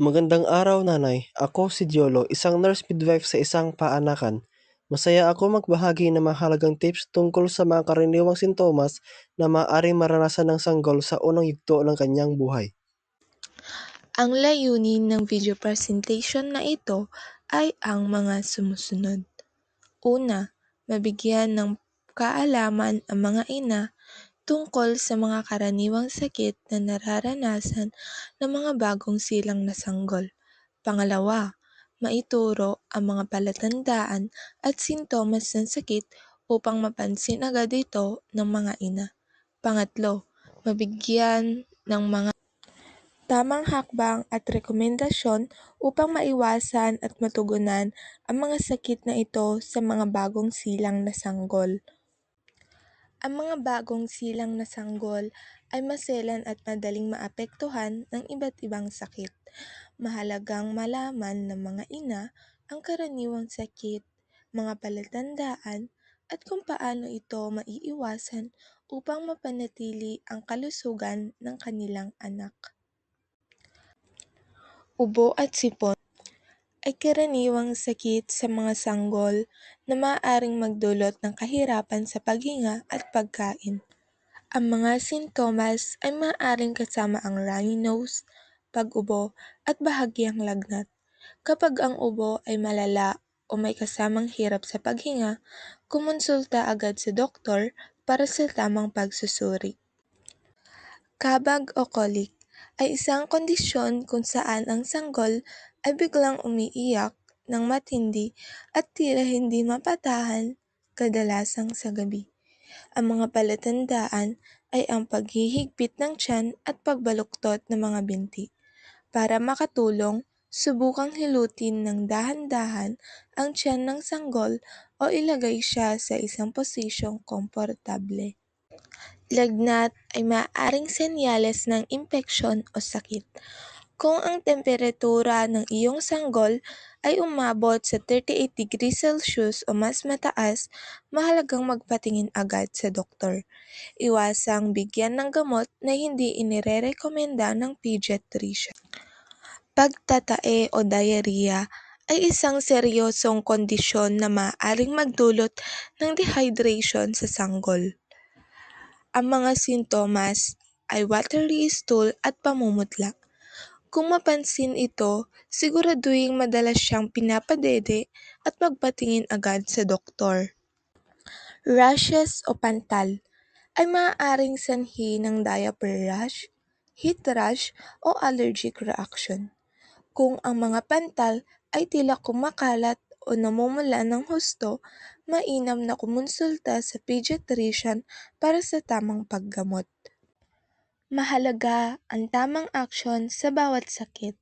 Magandang araw, nanay. Ako si Diolo, isang nurse midwife sa isang paanakan. Masaya ako magbahagi ng mahalagang tips tungkol sa mga karaniwang sintomas na maaaring maranasan ng sanggol sa unang yugto ng kanyang buhay. Ang layunin ng video presentation na ito ay ang mga sumusunod. Una, mabigyan ng kaalaman ang mga ina tungkol sa mga karaniwang sakit na nararanasan ng mga bagong silang na sanggol. Pangalawa, maituro ang mga palatandaan at sintomas ng sakit upang mapansin agad ito ng mga ina. Pangatlo, mabigyan ng mga tamang hakbang at rekomendasyon upang maiwasan at matugunan ang mga sakit na ito sa mga bagong silang na sanggol. Ang mga bagong silang na sanggol ay maselan at madaling maapektuhan ng iba't ibang sakit. Mahalagang malaman ng mga ina ang karaniwang sakit, mga palatandaan, at kung paano ito maiiwasan upang mapanatili ang kalusugan ng kanilang anak. Ubo at sipon ay karaniwang sakit sa mga sanggol na maaaring magdulot ng kahirapan sa paghinga at pagkain. Ang mga sintomas ay maaaring kasama ang runny nose, pag-ubo at bahagyang lagnat. Kapag ang ubo ay malala o may kasamang hirap sa paghinga, kumonsulta agad sa doktor para sa tamang pagsusuri. Kabag o colic ay isang kondisyon kung saan ang sanggol ay biglang umiiyak ng matindi at tila hindi mapatahan, kadalasang sa gabi. Ang mga palatandaan ay ang paghihigpit ng tiyan at pagbaluktot ng mga binti. Para makatulong, subukang hilutin ng dahan-dahan ang tiyan ng sanggol o ilagay siya sa isang posisyong komportable. Lagnat ay maaaring senyales ng impeksyon o sakit. Kung ang temperatura ng iyong sanggol ay umabot sa 38 degrees Celsius o mas mataas, mahalagang magpatingin agad sa doktor. Iwasang bigyan ng gamot na hindi inirerekomenda ng pediatrician. Pagtatae o diarrhea ay isang seryosong kondisyon na maaaring magdulot ng dehydration sa sanggol. Ang mga sintomas ay watery stool at pamumutla. Kung mapansin ito, siguraduhing madalas siyang pinapadede at magpatingin agad sa doktor. Rashes o pantal ay maaaring sanhi ng diaper rash, heat rash o allergic reaction. Kung ang mga pantal ay tila kumakalat o namumula ng husto, mainam na kumonsulta sa pediatrician para sa tamang paggamot. Mahalaga ang tamang aksyon sa bawat sakit.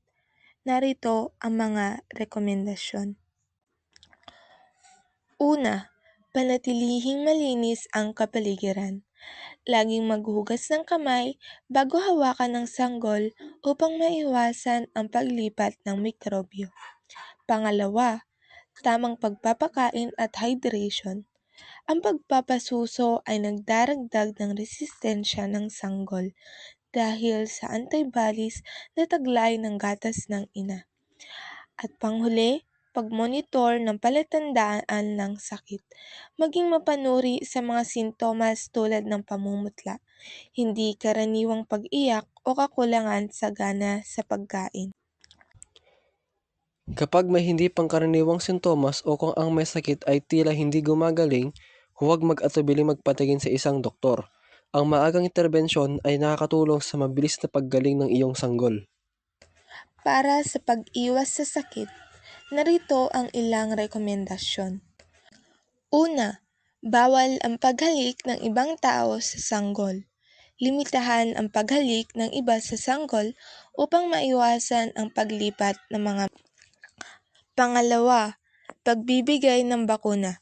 Narito ang mga rekomendasyon. Una, panatilihing malinis ang kapaligiran. Laging maghugas ng kamay bago hawakan ng sanggol upang maiwasan ang paglipat ng mikrobyo. Pangalawa, tamang pagpapakain at hydration. Ang pagpapasuso ay nagdaragdag ng resistensya ng sanggol dahil sa antibodies na taglay ng gatas ng ina. At panghuli, pagmonitor ng palatandaan ng sakit. Maging mapanuri sa mga sintomas tulad ng pamumutla, hindi karaniwang pag-iyak o kakulangan sa gana sa pagkain. Kapag may hindi pangkaraniwang sintomas o kung ang may sakit ay tila hindi gumagaling, huwag mag-atubiling magpatingin sa isang doktor. Ang maagang interbensyon ay nakakatulong sa mabilis na paggaling ng iyong sanggol. Para sa pag-iwas sa sakit, narito ang ilang rekomendasyon. Una, bawal ang paghalik ng ibang tao sa sanggol. Limitahan ang paghalik ng iba sa sanggol upang maiwasan ang paglipat ng mga. Pangalawa, pagbibigay ng bakuna.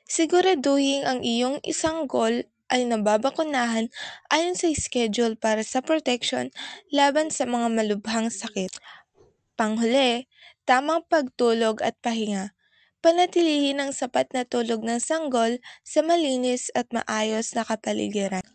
Siguraduhin ang iyong isanggol ay nababakunahan ayon sa schedule para sa protection laban sa mga malubhang sakit. Panghuli, tamang pagtulog at pahinga. Panatilihin ang sapat na tulog ng sanggol sa malinis at maayos na kapaligiran.